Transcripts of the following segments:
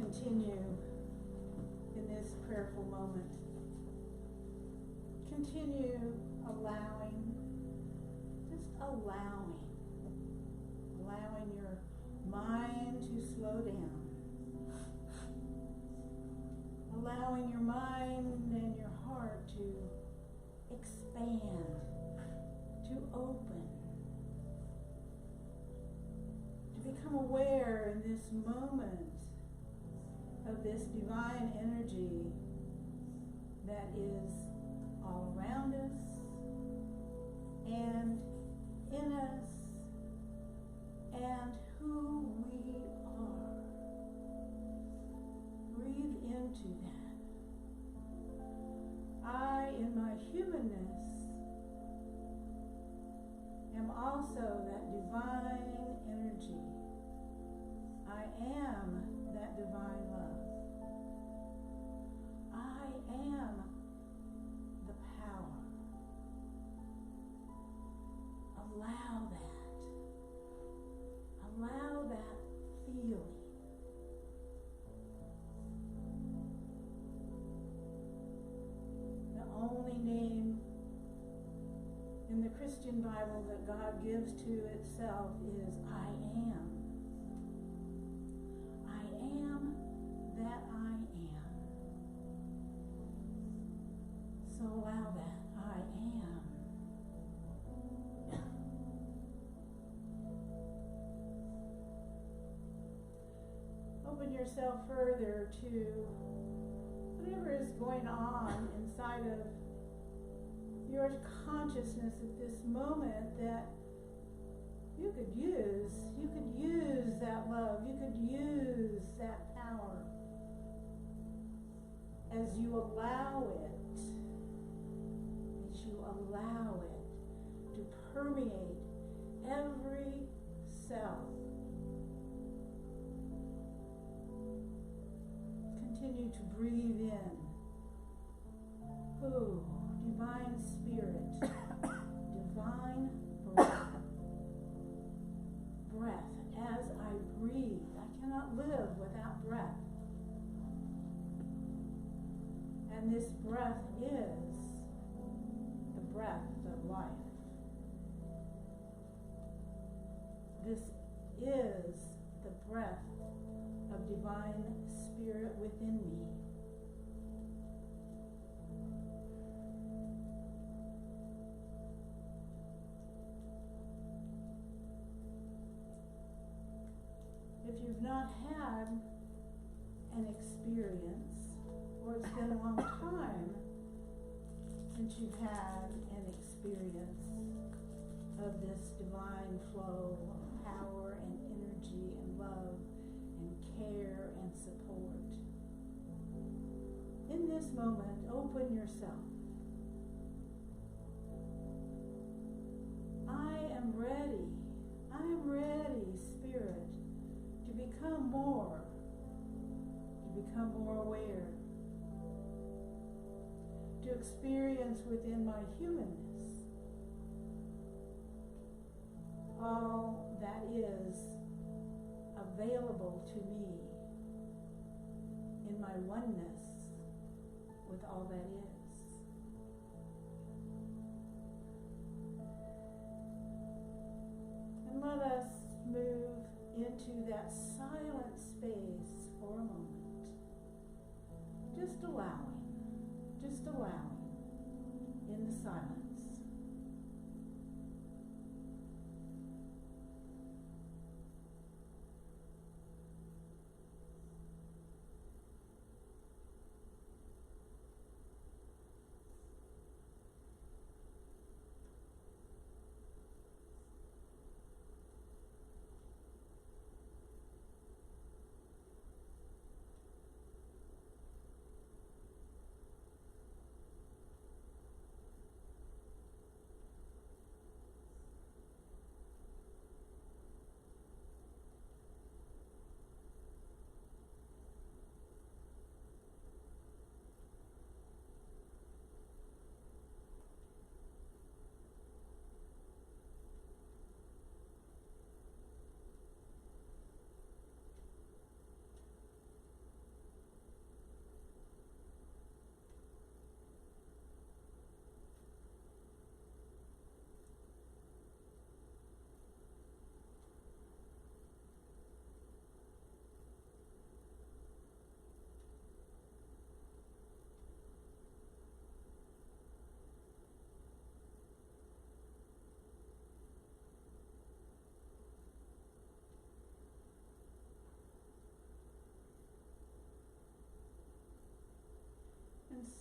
continue in this prayerful moment. Continue allowing your mind to slow down. Allowing your mind and your heart to expand, to open, to become aware in this moment of this divine energy that is all around us and in us and who we are. Breathe into that. I, in my humanness, am also that divine energy. I am that divine love. I am the power. Allow that. Allow that feeling. The only name in the Christian Bible that God gives to itself is I am. I am that I am. So allow that I am. Open yourself further to whatever is going on inside of your consciousness at this moment that you could use. You could use that love. You could use that power as you allow it. As you allow it to permeate every cell. Continue to breathe in. Ooh, divine spirit, divine breath. Breath. As I breathe, I cannot live without breath. And this breath is the breath of life. This is the breath of divine spirit within me. If you've not had an experience, or it's been a long time since you've had an experience of this divine flow of power and energy and love and care and support, in this moment, open yourself. I am ready, Spirit, to become more aware, to experience within my humanness all that is available to me in my oneness with all that is. And let us move into that silent space for a moment. Just allowing in the silence.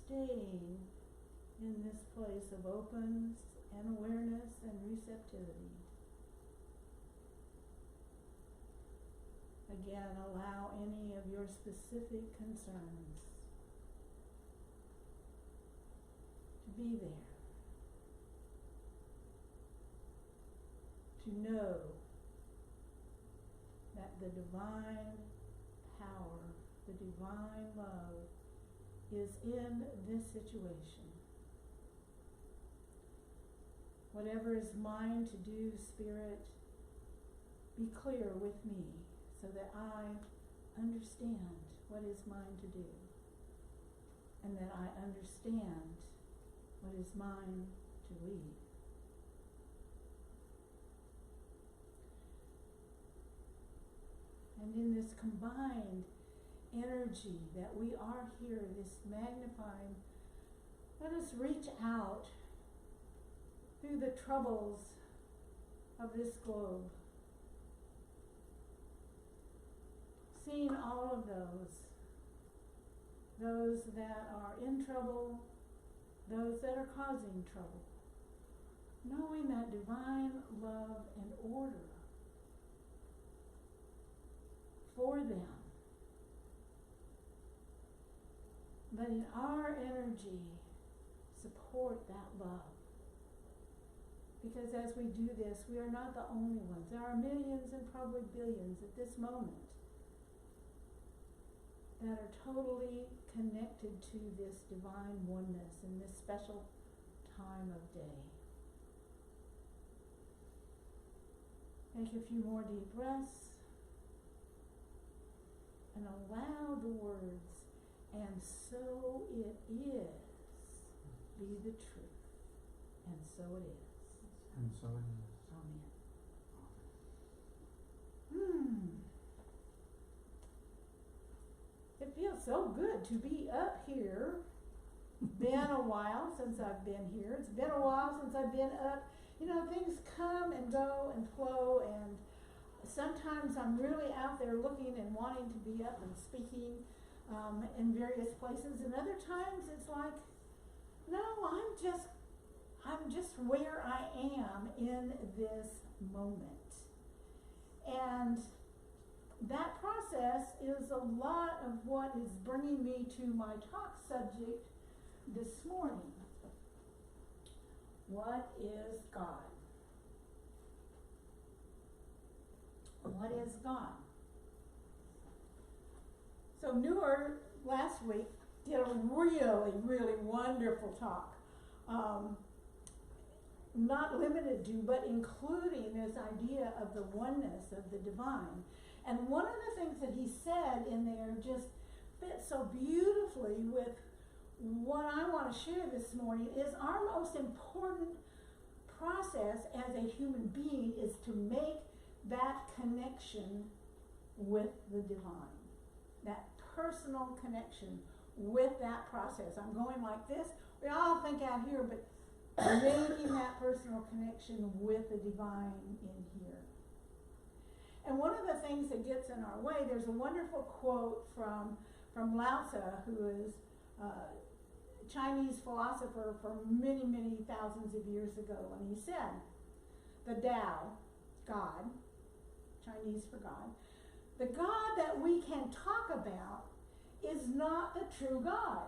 staying in this place of openness and awareness and receptivity. Again, allow any of your specific concerns to be there. To know that the divine power, the divine love is in this situation. Whatever is mine to do, Spirit, be clear with me so that I understand what is mine to do, and that I understand what is mine to lead. And in this combined energy that we are here, this magnifying, let us reach out through the troubles of this globe, seeing all of those that are in trouble, those that are causing trouble, knowing that divine love and order for them, letting our energy support that love. Because as we do this, we are not the only ones. There are millions and probably billions at this moment that are totally connected to this divine oneness in this special time of day. Take a few more deep breaths and allow the words, "And so it is," be the truth. And so it is. And so it is. Amen. It feels so good to be up here. Been a while since I've been here. It's been a while since I've been up. You know, things come and go and flow, and sometimes I'm really out there looking and wanting to be up and speaking in various places, and other times it's like, no, I'm just where I am in this moment. And that process is a lot of what is bringing me to my talk subject this morning. What is God? What is God? So Newer last week did a really, really wonderful talk. Not limited to, but including this idea of the oneness of the divine. And one of the things that he said in there just fits so beautifully with what I want to share this morning is our most important process as a human being is to make that connection with the divine. That personal connection with that process. I'm going like this. We all think out here, but making that personal connection with the divine in here. And one of the things that gets in our way, there's a wonderful quote from Lao Tzu, who is a Chinese philosopher from many, many thousands of years ago. And he said, the Tao, God, Chinese for God, the God that we can talk about is not the true God.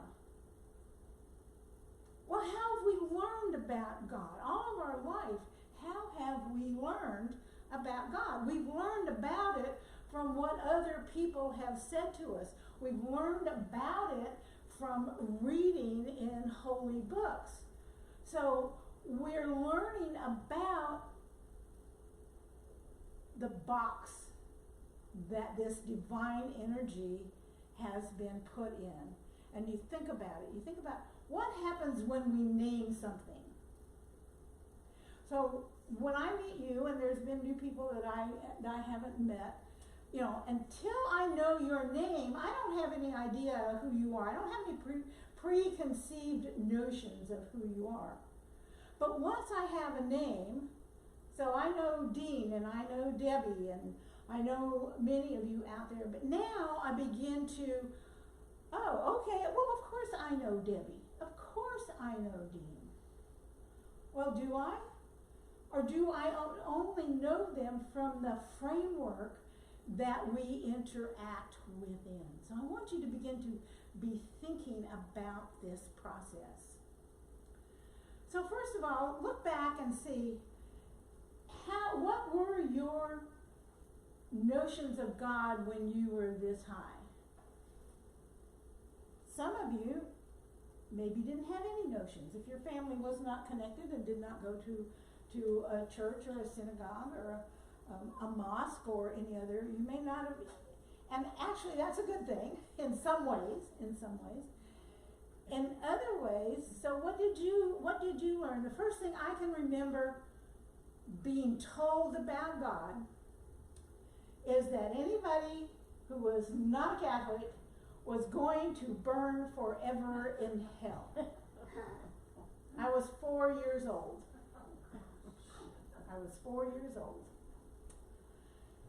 Well, how have we learned about God? All of our life, how have we learned about God? We've learned about it from what other people have said to us. We've learned about it from reading in holy books. So we're learning about the box that this divine energy has been put in. And you think about it. You think about what happens when we name something. So when I meet you, and there's been new people that I haven't met, you know, until I know your name, I don't have any idea who you are. I don't have any preconceived notions of who you are. But once I have a name, so I know Dean, and I know Debbie, and I know many of you out there, but now I begin to, oh, okay, well, of course I know Debbie. course I know Dean. Well, do I? Or do I only know them from the framework that we interact within? So I want you to begin to be thinking about this process. So first of all, look back and see what were your notions of God when you were this high? Some of you maybe didn't have any notions. If your family was not connected and did not go to a church or a synagogue or a mosque or any other, you may not have, and actually that's a good thing in some ways. In other ways, so what did you learn? The first thing I can remember being told about God is that anybody who was not a Catholic was going to burn forever in hell. I was 4 years old.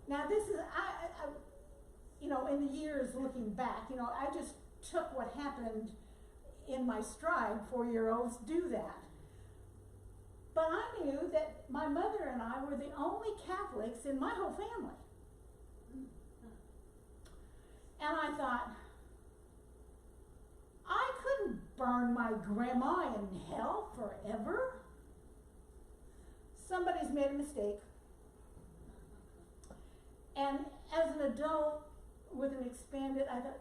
Now this is, I in the years looking back, I just took what happened in my stride. 4-year-olds do that. But I knew that my mother and I were the only Catholics in my whole family. And I thought, I couldn't burn my grandma in hell forever. Somebody's made a mistake. And as an adult with an expanded, I thought,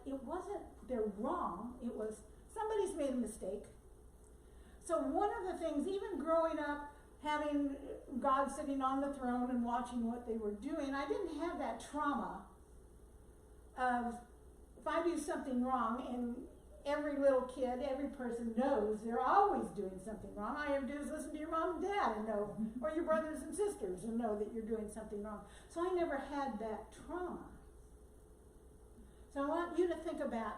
it wasn't they're wrong, it was somebody's made a mistake. So one of the things, even growing up, having God sitting on the throne and watching what they were doing, I didn't have that trauma of if I do something wrong, and every little kid, every person knows they're always doing something wrong. All you have to do is listen to your mom and dad and know, or your brothers and sisters and know that you're doing something wrong. So I never had that trauma. So I want you to think about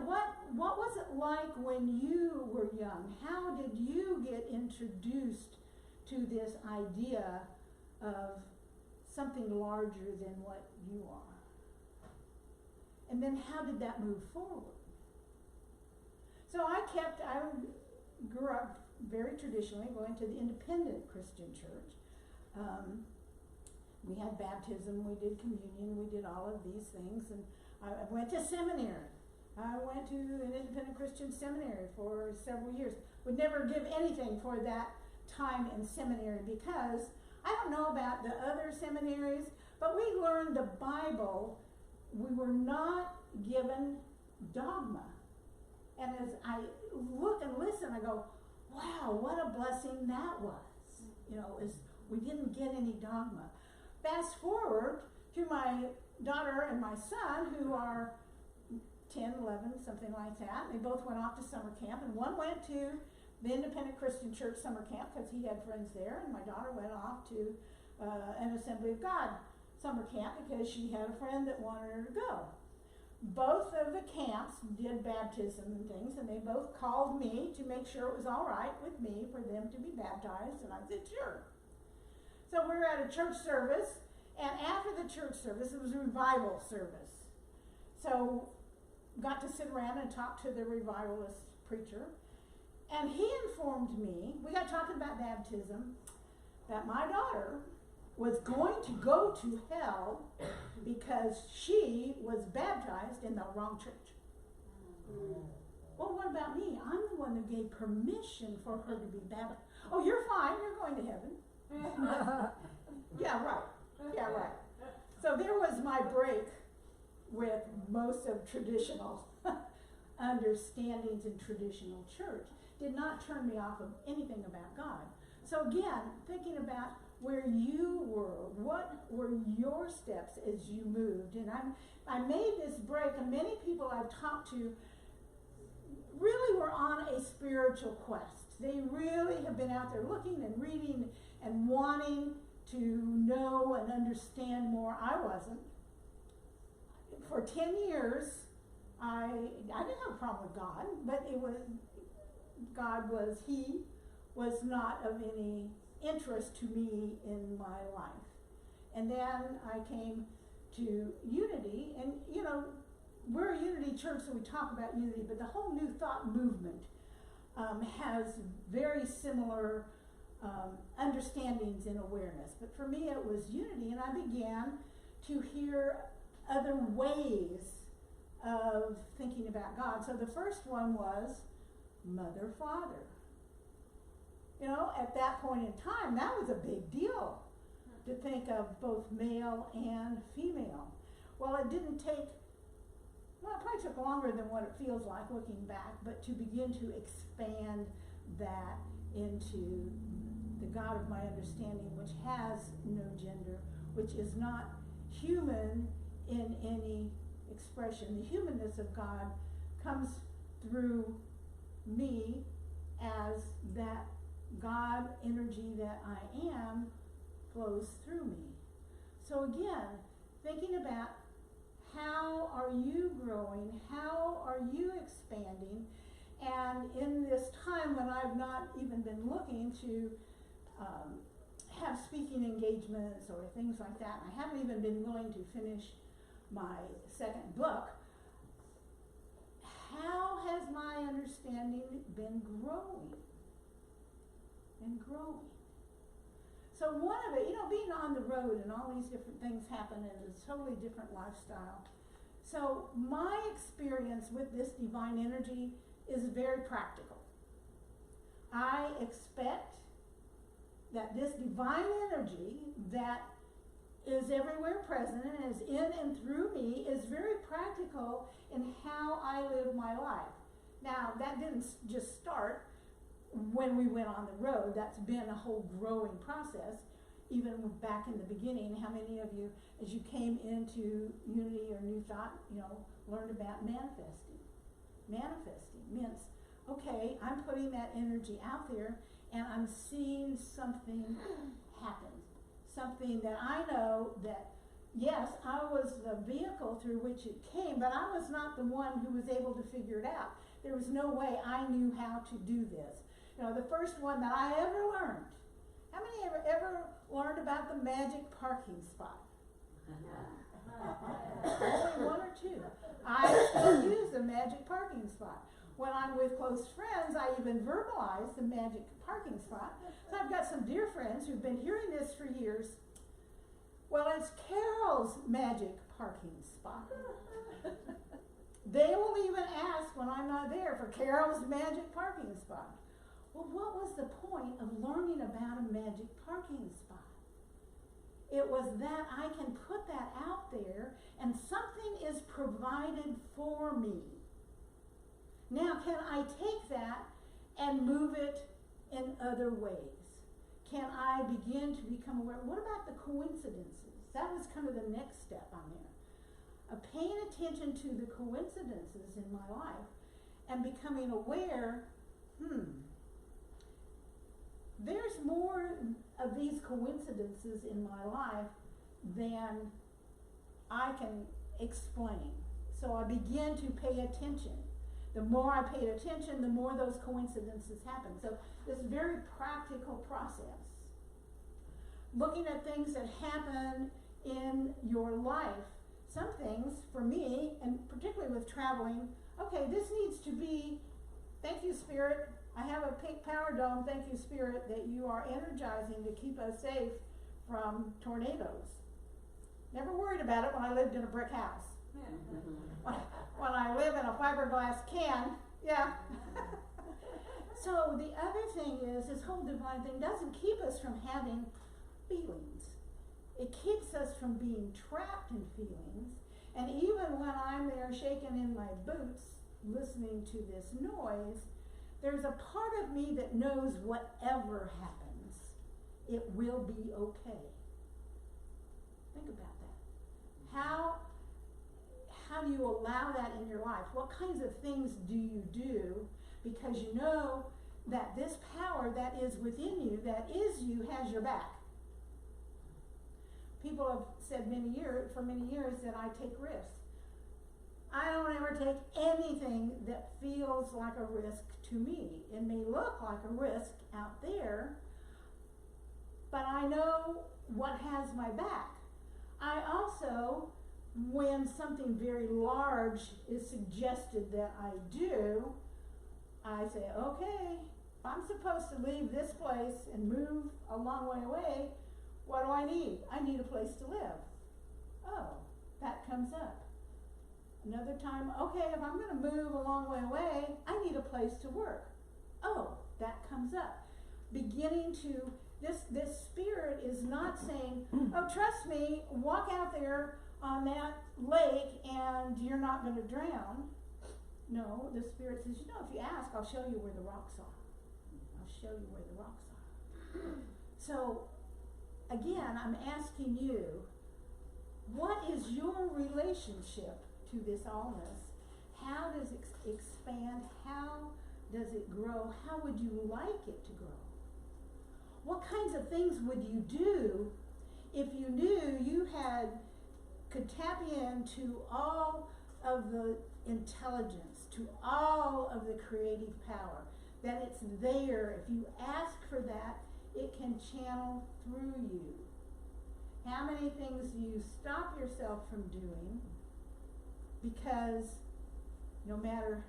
what was it like when you were young? How did you get introduced to this idea of something larger than what you are? And then how did that move forward? So I grew up very traditionally, going to the independent Christian church. We had baptism, we did communion, we did all of these things, and I went to seminary. I went to an independent Christian seminary for several years. Would never give anything for that time in seminary, because I don't know about the other seminaries, but we learned the Bible. We were not given dogma. And as I look and listen, I go, wow, what a blessing that was. We didn't get any dogma. Fast forward to my daughter and my son, who are 10, 11, something like that. They both went off to summer camp, and one went to the Independent Christian Church summer camp because he had friends there, and my daughter went off to an Assembly of God summer camp because she had a friend that wanted her to go. Both of the camps did baptism and things, and they both called me to make sure it was all right with me for them to be baptized, and I said, sure. So we were at a church service, and after the church service, it was a revival service. So got to sit around and talk to the revivalist preacher, and he informed me, we got talking about baptism, that my daughter was going to go to hell because she was baptized in the wrong church. Well, what about me? I'm the one that gave permission for her to be baptized. Oh, you're fine, you're going to heaven. Yeah, right. So there was my break with most of traditional understandings in traditional church. Did not turn me off of anything about God. So again, thinking about where you were, what were your steps as you moved? And I made this break, and many people I've talked to really were on a spiritual quest. They really have been out there looking and reading and wanting to know and understand more. I wasn't. For 10 years, I didn't have a problem with God, but He was not of any interest to me in my life. And then I came to Unity, and we're a unity church, so we talk about unity, but the whole New Thought movement has very similar understandings and awareness. But for me, it was unity, and I began to hear other ways of thinking about God. So the first one was mother, father. You know, at that point in time, that was a big deal to think of both male and female. Well, it didn't take, well, it probably took longer than what it feels like looking back, but to begin to expand that into the God of my understanding, which has no gender, which is not human in any expression. The humanness of God comes through me as that God energy that I am flows through me. So again, thinking about how are you growing, how are you expanding, and in this time when I've not even been looking to have speaking engagements or things like that, and I haven't even been willing to finish my second book, how has my understanding been growing? So one of it, you know, being on the road and all these different things happen and it's a totally different lifestyle. So my experience with this divine energy is very practical. I expect that this divine energy that is everywhere present and is in and through me is very practical in how I live my life. Now, that didn't just start when we went on the road. That's been a whole growing process, even back in the beginning. How many of you, as you came into Unity or New Thought, you know, learned about manifesting? Manifesting means, okay, I'm putting that energy out there and I'm seeing something happen. Something that I know that, yes, I was the vehicle through which it came, but I was not the one who was able to figure it out. There was no way I knew how to do this. You know, the first one that I ever learned, how many ever learned about the magic parking spot? Only one or two. I still use the magic parking spot. When I'm with close friends, I even verbalize the magic parking spot. So I've got some dear friends who've been hearing this for years. Well, it's Carol's magic parking spot. They will even ask when I'm not there for Carol's magic parking spot. Well, what was the point of learning about a magic parking spot? It was that I can put that out there and something is provided for me. Now, can I take that and move it in other ways? Can I begin to become aware? What about the coincidences? That was kind of the next step on there. Paying attention to the coincidences in my life and becoming aware, there's more of these coincidences in my life than I can explain. So I begin to pay attention. The more I paid attention, the more those coincidences happen. So this very practical process. Looking at things that happen in your life. Some things, for me, and particularly with traveling, okay, this needs to be, thank you, Spirit. I have a pink power dome, thank you, Spirit, that you are energizing to keep us safe from tornadoes. Never worried about it when I lived in a brick house. When I live in a fiberglass can, yeah. So the other thing is, this whole divine thing doesn't keep us from having feelings. It keeps us from being trapped in feelings. And even when I'm there shaking in my boots, listening to this noise, there's a part of me that knows whatever happens, it will be okay. Think about that. How do you allow that in your life? What kinds of things do you do because you know that this power that is within you, that is you, has your back? People have said for many years that I take risks. I don't ever take anything that feels like a risk to me. It may look like a risk out there, but I know what has my back. I also when something very large is suggested that I do, I say, okay, if I'm supposed to leave this place and move a long way away, what do I need? I need a place to live. Oh, that comes up. Another time, okay, if I'm going to move a long way away, I need a place to work. Oh, that comes up. Beginning to, this spirit is not saying, oh, trust me, walk out there on that lake and you're not going to drown. No, the spirit says, if you ask, I'll show you where the rocks are. I'll show you where the rocks are. So, again, I'm asking you, what is your relationship to this allness? How does it expand? How does it grow? How would you like it to grow? What kinds of things would you do if you knew you could tap into all of the intelligence, to all of the creative power, that it's there? If you ask for that, it can channel through you. How many things do you stop yourself from doing because no matter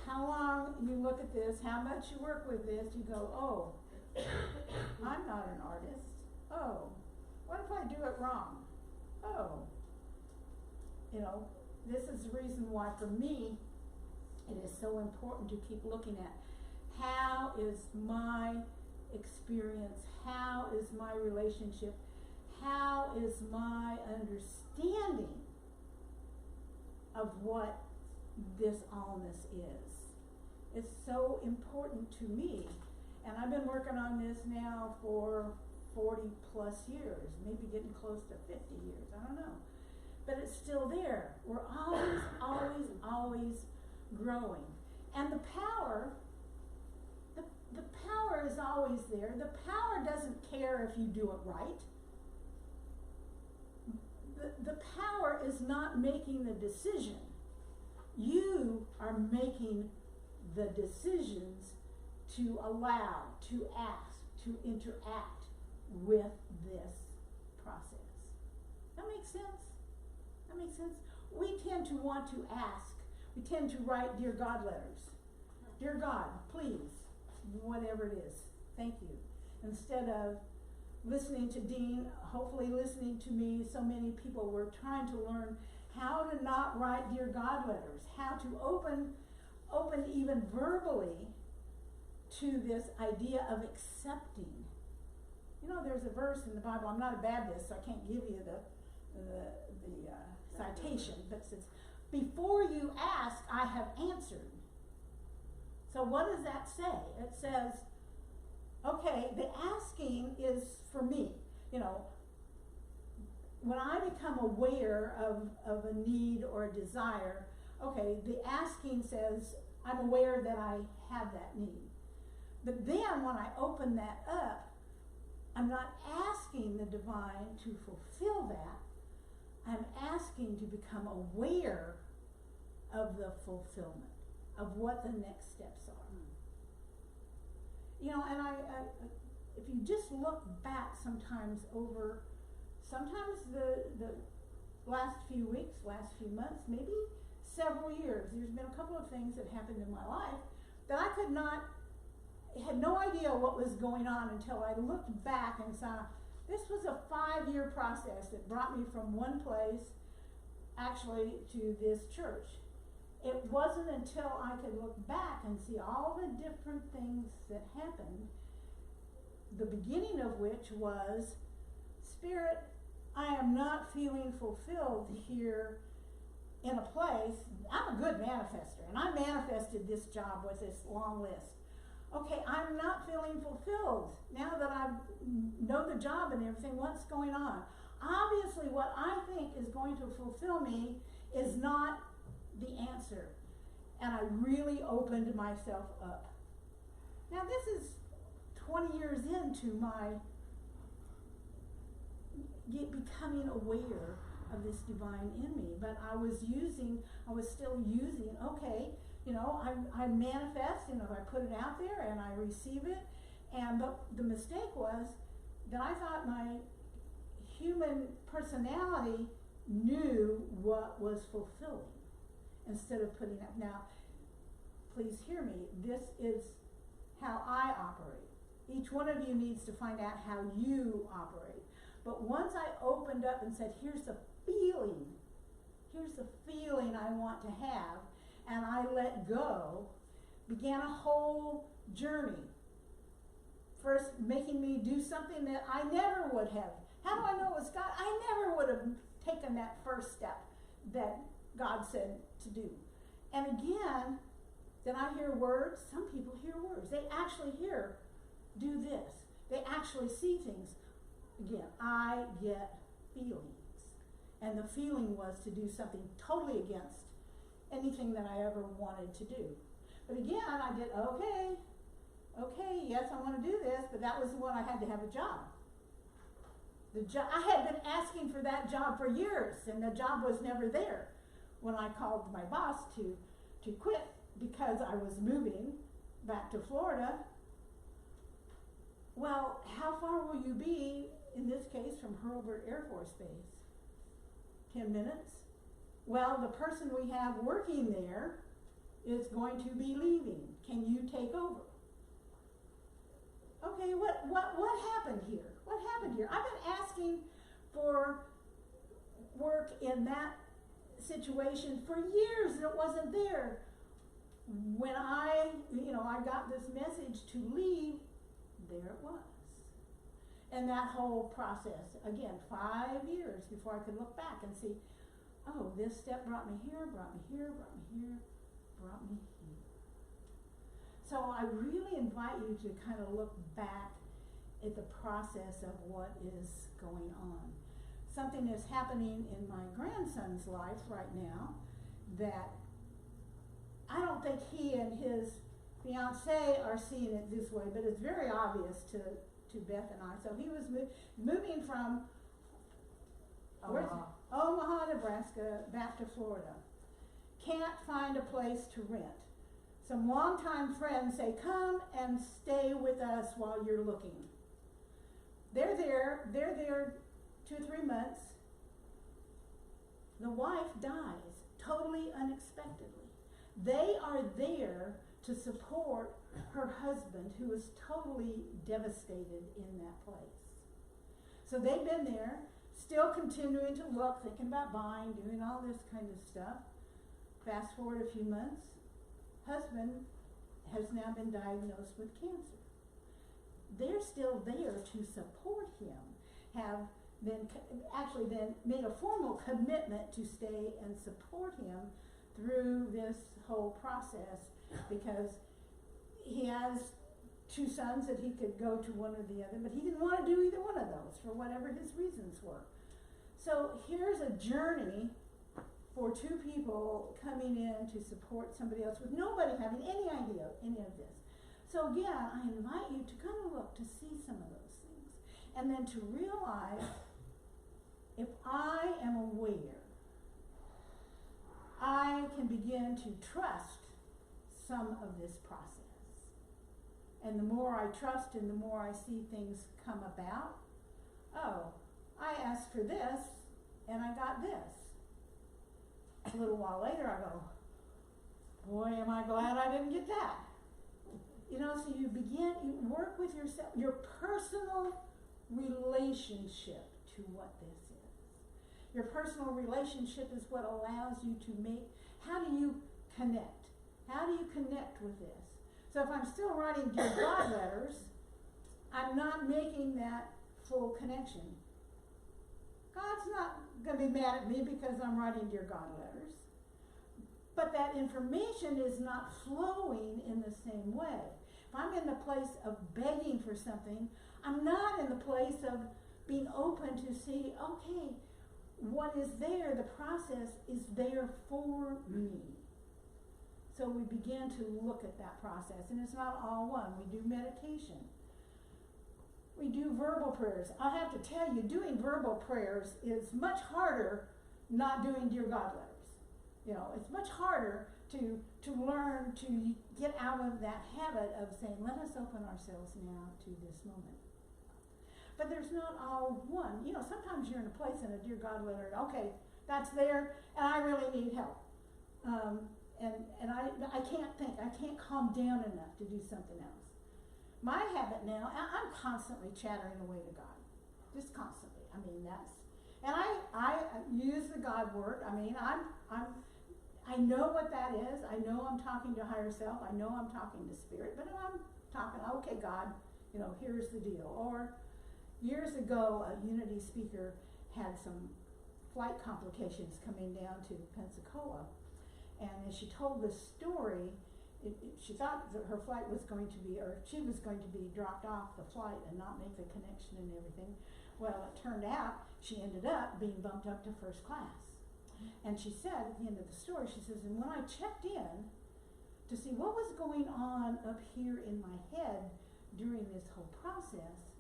how long you look at this, how much you work with this, you go, oh, I'm not an artist. Oh, what if I do it wrong? Oh, this is the reason why for me it is so important to keep looking at how is my experience, how is my relationship, how is my understanding of what this allness is. It's so important to me, and I've been working on this now for 40 plus years, maybe getting close to 50 years, I don't know. But it's still there. We're always growing. And the power is always there. The power doesn't care if you do it right. The power is not making the decision. You are making the decisions to allow, to ask, to interact with this process. That makes sense? That makes sense? We tend to want to ask. We tend to write Dear God letters. Dear God, please, whatever it is, thank you. Instead of listening to Dean, hopefully listening to me, so many people were trying to learn how to not write Dear God letters, how to open even verbally to this idea of accepting. There's a verse in the Bible, I'm not a Baptist, so I can't give you the citation, but it says, before you ask, I have answered. So what does that say? It says, okay, the asking is for me. When I become aware of a need or a desire, okay, the asking says, I'm aware that I have that need. But then when I open that up, I'm not asking the divine to fulfill that. I'm asking to become aware of the fulfillment, of what the next steps are. And I if you just look back sometimes the last few weeks, last few months, maybe several years, there's been a couple of things that happened in my life that I had no idea what was going on until I looked back and saw this was a 5-year process that brought me from one place actually to this church. It wasn't until I could look back and see all the different things that happened, the beginning of which was, Spirit, I am not feeling fulfilled here in a place. I'm a good manifester, and I manifested this job with this long list. Okay, I'm not feeling fulfilled. Now that I know the job and everything, what's going on? Obviously, what I think is going to fulfill me is not the answer. And I really opened myself up. Now, this is 20 years into my becoming aware of this divine in me. But I was still using, okay, I manifest, if I put it out there and I receive it. And the mistake was that I thought my human personality knew what was fulfilling instead of putting up. Now, please hear me. This is how I operate. Each one of you needs to find out how you operate. But once I opened up and said, here's the feeling I want to have, and I let go, began a whole journey. First, making me do something that I never would have. How do I know it was God? I never would have taken that first step that God said to do. And again, then I hear words. Some people hear words. They actually hear, do this. They actually see things. Again, I get feelings. And the feeling was to do something totally against anything that I ever wanted to do. But again, I did, okay, yes, I want to do this, but that was when I had to have a job. I had been asking for that job for years, and the job was never there. When I called my boss to quit because I was moving back to Florida, well, how far will you be, in this case, from Hurlburt Air Force Base? 10 minutes? Well, the person we have working there is going to be leaving. Can you take over? Okay, what happened here? What happened here? I've been asking for work in that situation for years and it wasn't there. When I got this message to leave, there it was. And that whole process, again, 5 years before I could look back and see, oh, this step brought me here, brought me here, brought me here, brought me here. So I really invite you to kind of look back at the process of what is going on. Something is happening in my grandson's life right now that I don't think he and his fiancée are seeing it this way, but it's very obvious to Beth and I. So he was moving from Omaha, Nebraska, back to Florida. Can't find a place to rent. Some longtime friends say, come and stay with us while you're looking. They're there 2 or 3 months. The wife dies totally unexpectedly. They are there to support her husband, who is totally devastated in that place. So they've been there, still continuing to look, thinking about buying, doing all this kind of stuff. Fast forward a few months, husband has now been diagnosed with cancer. They're still there to support him, have then made a formal commitment to stay and support him through this whole process, because he has 2 sons that he could go to one or the other, but he didn't want to do either one of those for whatever his reasons were. So here's a journey for 2 people coming in to support somebody else with nobody having any idea of any of this. So again, I invite you to kind of look to see some of those things, and then to realize, if I am aware, I can begin to trust some of this process. And the more I trust and the more I see things come about, oh, I asked for this and I got this. A little while later I go, boy, am I glad I didn't get that. So you work with yourself, your personal relationship to what this is. Your personal relationship is what allows you to make, how do you connect? How do you connect with this? So if I'm still writing Dear God letters, I'm not making that full connection. God's not going to be mad at me because I'm writing Dear God letters. But that information is not flowing in the same way. If I'm in the place of begging for something, I'm not in the place of being open to see, okay, what is there, the process is there for me. So we begin to look at that process, and it's not all one. We do meditation. We do verbal prayers. I have to tell you, doing verbal prayers is much harder not doing Dear God letters. It's much harder to learn to get out of that habit of saying, let us open ourselves now to this moment. But there's not all one. Sometimes you're in a place in a Dear God letter, okay, that's there, and I really need help. And I can't calm down enough to do something else. My habit now, I'm constantly chattering away to God, just constantly. I mean, and I use the God word. I mean, I know what that is. I know I'm talking to higher self. I know I'm talking to spirit, but I'm talking, okay, God, here's the deal. Or years ago, a Unity speaker had some flight complications coming down to Pensacola. And as she told this story, she thought that her flight was going to be, or she was going to be dropped off the flight and not make the connection and everything. Well, it turned out she ended up being bumped up to first class. And she said at the end of the story, she says, and when I checked in to see what was going on up here in my head during this whole process,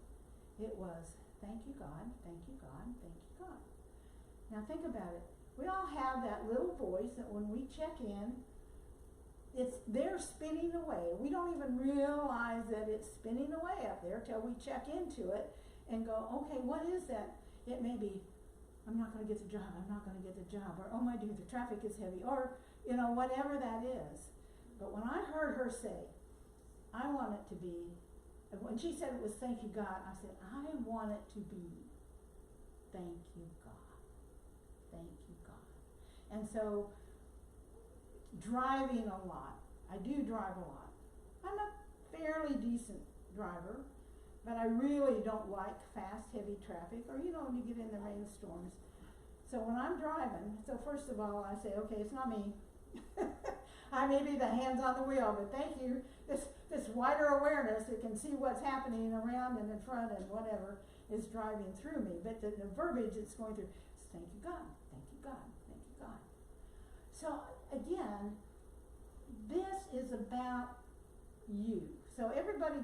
it was, thank you, God, thank you, God, thank you, God. Now think about it. We all have that little voice that when we check in, they're spinning away. We don't even realize that it's spinning away up there till we check into it and go, okay, what is that? It may be, I'm not going to get the job, I'm not going to get the job, or oh my dude, the traffic is heavy, or whatever that is. But when I heard her say, I want it to be, when she said it was thank you, God, I said, I want it to be thank you, God. Thank you, God. And so, driving a lot. I do drive a lot. I'm a fairly decent driver, but I really don't like fast, heavy traffic, or when you get in the rainstorms. So when I'm driving, so first of all, I say, okay, it's not me. I may be the hands on the wheel, but thank you. This wider awareness that can see what's happening around and in front and whatever is driving through me. But the verbiage it's going through is thank you, God, thank you, God, thank you, God. So again, this is about you. So everybody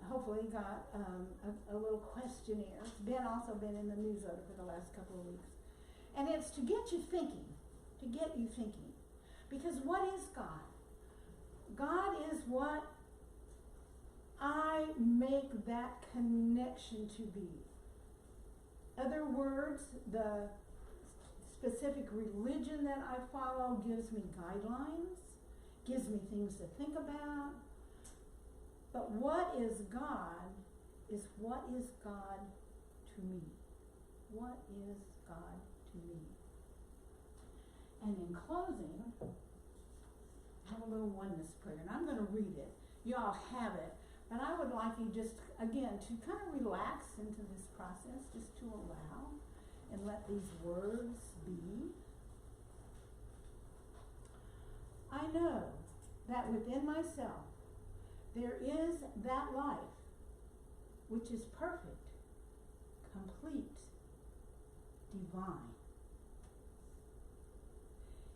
hopefully got a little questionnaire. It's also been in the newsletter for the last couple of weeks. And it's to get you thinking, Because what is God? God is what I make that connection to be. Other words, the specific religion that I follow gives me guidelines, gives me things to think about. But what is God is what is God to me. What is God to me? And in closing, I have a little oneness prayer, and I'm going to read it. You all have it. But I would like you just, again, to kind of relax into this process, just to allow and let these words be. I know that within myself there is that life which is perfect, complete, divine.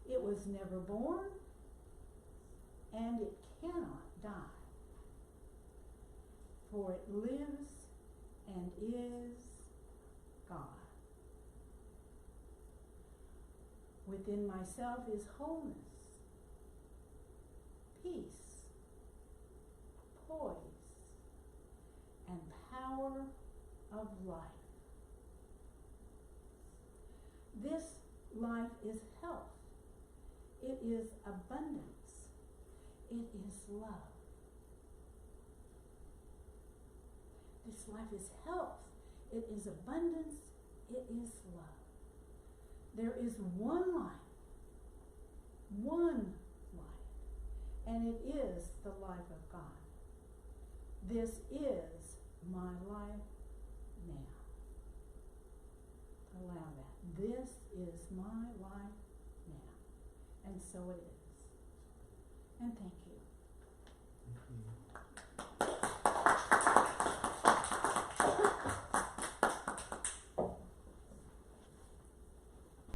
It was never born, and it cannot die, for it lives and is God. Within myself is wholeness, peace, poise, and power of life. This life is health. It is abundance. It is love. This life is health. It is abundance. It is love. There is one life, and it is the life of God. This is my life now. Allow that. This is my life now. And so it is. And thank you.